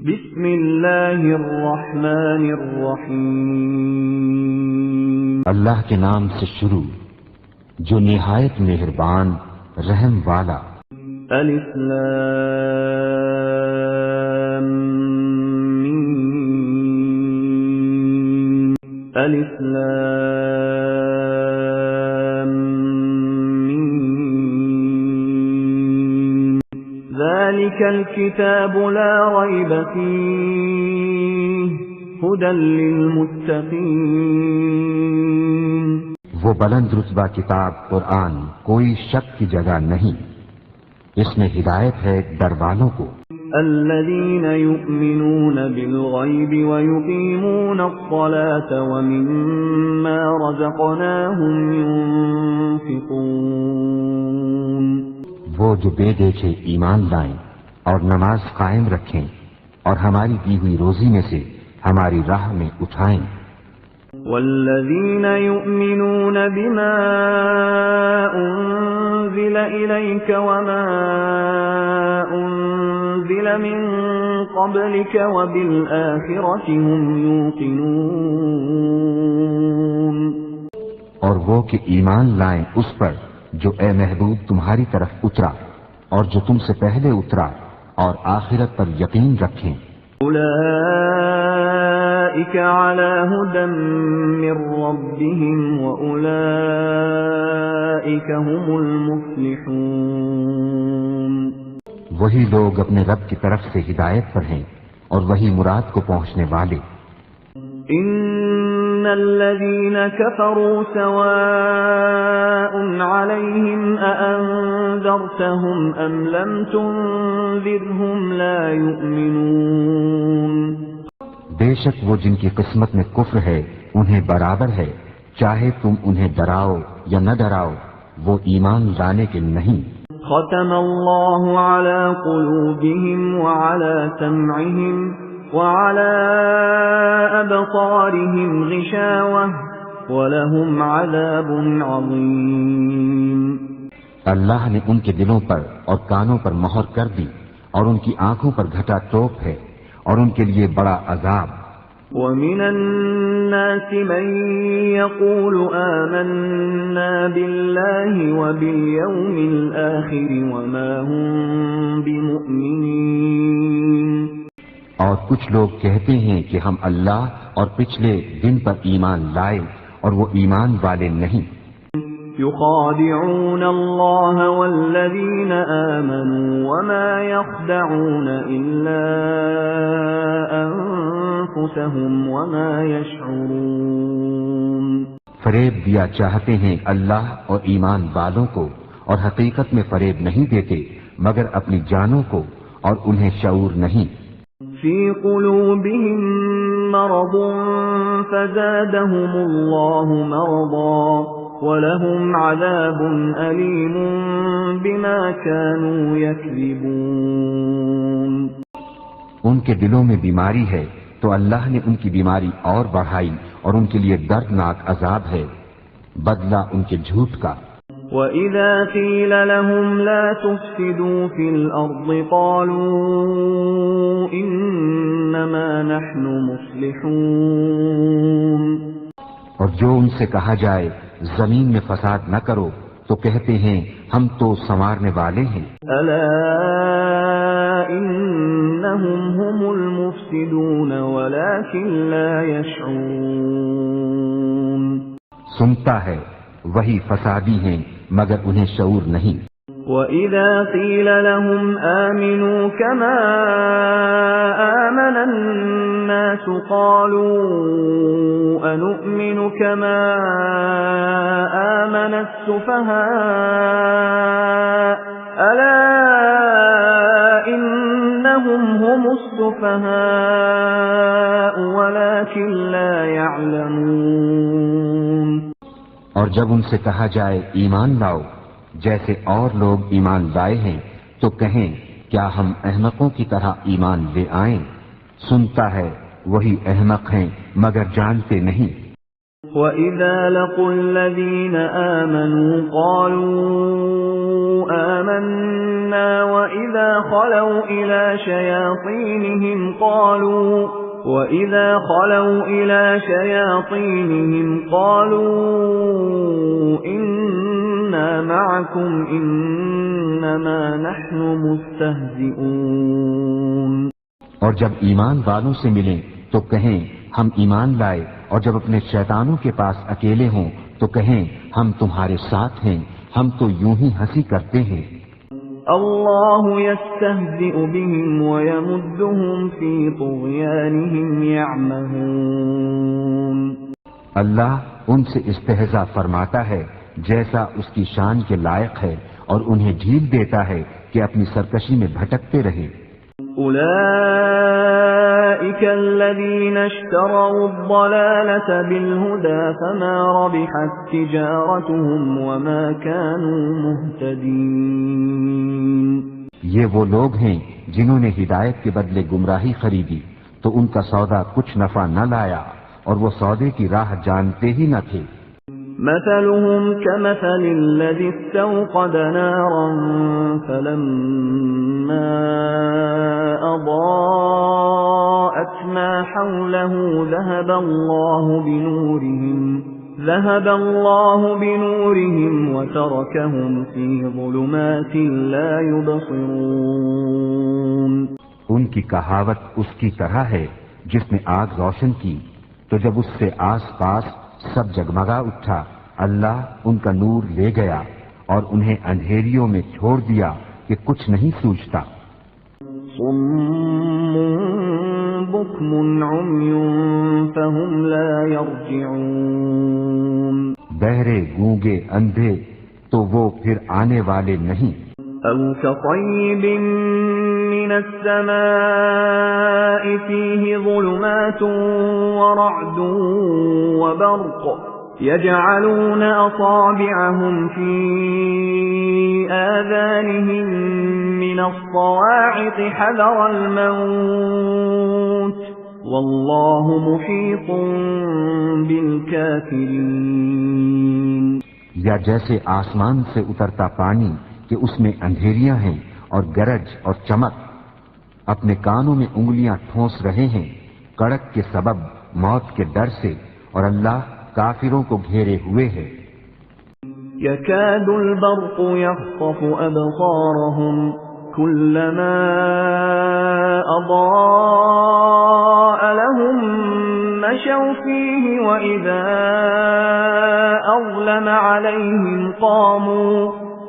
بسم اللہ الرحمن الرحیم، اللہ کے نام سے شروع جو نہایت مہربان رحم والا۔ الف لام میم، الف لام میم، ذالک الکتاب لا ریب فیہ ھدی للمتقین۔ وہ بلند رتبہ کتاب قرآن کوئی شک کی جگہ نہیں، اس میں ہدایت ہے ڈر والوں کو۔ الذین یؤمنون بالغیب ویقیمون الصلاة ومما رزقناہم ينفقون۔ وہ جو بے دیکھے ایمان لائیں اور نماز قائم رکھیں اور ہماری دی ہوئی روزی میں سے ہماری راہ میں اٹھائیں۔ والذین یؤمنون بما انزل الیک وما انزل من قبلک وبالآخرة هم یوقنون۔ اور وہ کہ ایمان لائیں اس پر جو اے محبوب تمہاری طرف اترا اور جو تم سے پہلے اترا اور آخرت پر یقین رکھیں۔ اولئک علی ھدی من ربہم واولئک هم المفلحون۔ وہی لوگ اپنے رب کی طرف سے ہدایت پر ہیں اور وہی مراد کو پہنچنے والے۔ ان الذین کفروا سواء علیہم اانذرتہم ام لم تنذرہم لا یؤمنون۔ بے شک وہ جن کی قسمت میں کفر ہے انہیں برابر ہے، چاہے تم انہیں ڈراؤ یا نہ ڈراؤ وہ ایمان لانے کے نہیں۔ ختم اللہ علی قلوبہم وعلی سمعہم وعلى أبصارهم غشاوة ولهم عذاب عظيم۔ اللہ نے ان کے دلوں پر اور کانوں پر مہر کر دی اور ان کی آنکھوں پر گھٹا ٹوپ ہے اور ان کے لیے بڑا عذاب۔ ومن الناس من يقول آمنا بالله وباليوم الآخر وما هم بمؤمنين۔ اور کچھ لوگ کہتے ہیں کہ ہم اللہ اور پچھلے دن پر ایمان لائے اور وہ ایمان والے نہیں۔ يخادعون الله والذين آمنوا وما يخدعون إلا أنفسهم وما يشعرون۔ فریب دیا چاہتے ہیں اللہ اور ایمان والوں کو اور حقیقت میں فریب نہیں دیتے مگر اپنی جانوں کو اور انہیں شعور نہیں۔ في قلوبهم مرض فزادهم الله مرضا ولهم عذاب أليم بما كانوا يكذبون۔ ان کے دلوں میں بیماری ہے تو اللہ نے ان کی بیماری اور بڑھائی اور ان کے لیے دردناک عذاب ہے بدلہ ان کے جھوٹ کا۔ وَإِذَا قِيلَ لَهُمْ لَا تُفْسِدُوا فِي الْأَرْضِ قَالُوا إِنَّمَا نَحْنُ مُصْلِحُونَ۔ اور جو ان سے کہا جائے زمین میں فساد نہ کرو تو کہتے ہیں ہم تو سنوارنے والے ہیں۔ أَلَا إِنَّهُمْ هُمُ الْمُفْسِدُونَ وَلَكِنْ لَا يَشْعُرُونَ۔ سنتا ہے وہی فسادی ہیں مگر انہیں شعور نہیں۔ وَإِذَا قِيلَ لَهُمْ آمِنُوا كَمَا آمَنَ النَّاسُ قَالُوا أَنُؤْمِنُ كَمَا آمَنَ السُّفَهَاءُ أَلَا إِنَّهُمْ هُمُ السُّفَهَاءُ وَلَكِنْ لَا يَعْلَمُونَ۔ اور جب ان سے کہا جائے ایمان لاؤ جیسے اور لوگ ایمان لائے ہیں تو کہیں کیا ہم احمقوں کی طرح ایمان لے آئیں؟ سنتا ہے وہی احمق ہیں مگر جانتے نہیں۔ وَإِذَا لَقُوا الَّذِينَ آمَنُوا قَالُوا آمَنَّا وَإِذَا خَلَوْا إِلَى شَيَاطِينِهِمْ قَالُوا إِنَّا مَعَكُمْ إِنَّمَا نَحْنُ مُسْتَهْزِئُونَ اور جب ایمان والوں سے ملیں تو کہیں ہم ایمان لائے، اور جب اپنے شیطانوں کے پاس اکیلے ہوں تو کہیں ہم تمہارے ساتھ ہیں، ہم تو یوں ہی ہنسی کرتے ہیں۔ اللہ یستہزئ بہم ویمدہم فی طغیانہم یعمہون۔ اللہ ان سے استہزاء فرماتا ہے جیسا اس کی شان کے لائق ہے، اور انہیں ڈھیل دیتا ہے کہ اپنی سرکشی میں بھٹکتے رہیں۔ أولئك الذين اشتروا الضلالة بالهدى فما ربحت تجارتهم وما كانوا مهتدين۔ یہ وہ لوگ ہیں جنہوں نے ہدایت کے بدلے گمراہی خریدی تو ان کا سودا کچھ نفع نہ لایا، اور وہ سودے کی راہ جانتے ہی نہ تھے۔ مثلهم كمثل الذي استوقد نارا فلما أضاءت ما حوله ذهب الله بنورهم وتركهم في ظلمات لا يبصرون۔ ان کی کہاوت اس کی طرح ہے جس نے آگ روشن کی تو جب اس سے آس پاس سب جگمگا اٹھا، اللہ ان کا نور لے گیا اور انہیں اندھیریوں میں چھوڑ دیا کہ کچھ نہیں سوچتا۔ صم بكم عمي فهم لا يرجعون۔ بہرے گونگے اندھے تو وہ پھر آنے والے نہیں۔ أو كطيب من السماء فيه ظلمات ورعد وبرق يجعلون أصابعهم في آذانهم من الصواعق حذر الموت والله محيط بالكافرين۔ یا جیسے آسمان سے اترتا پانی کہ اس میں اندھیریاں ہیں اور گرج اور چمک، اپنے کانوں میں انگلیاں ٹھونس رہے ہیں کڑک کے سبب موت کے ڈر سے، اور اللہ کافروں کو گھیرے ہوئے ہے۔ يكاد البرق يخطف أبصارهم كلما أضاء لهم مشوا فيه وإذا أظلم عليهم قاموا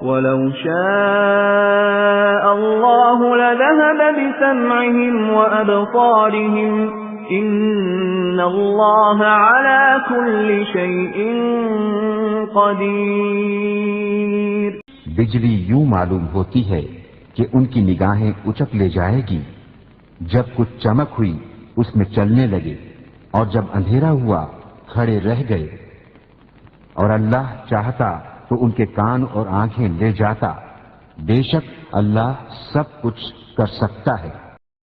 ولو شاء الله لذهب بسمعهم وأبصارهم إن الله على كل شيء قدير۔ بجلی یوں معلوم ہوتی ہے کہ ان کی نگاہیں اچک لے جائے گی، جب کچھ چمک ہوئی اس میں چلنے لگے، اور جب اندھیرا ہوا کھڑے رہ گئے، اور اللہ چاہتا تو ان کے کان اور آنکھیں لے جاتا، بے شک اللہ سب کچھ کر سکتا ہے۔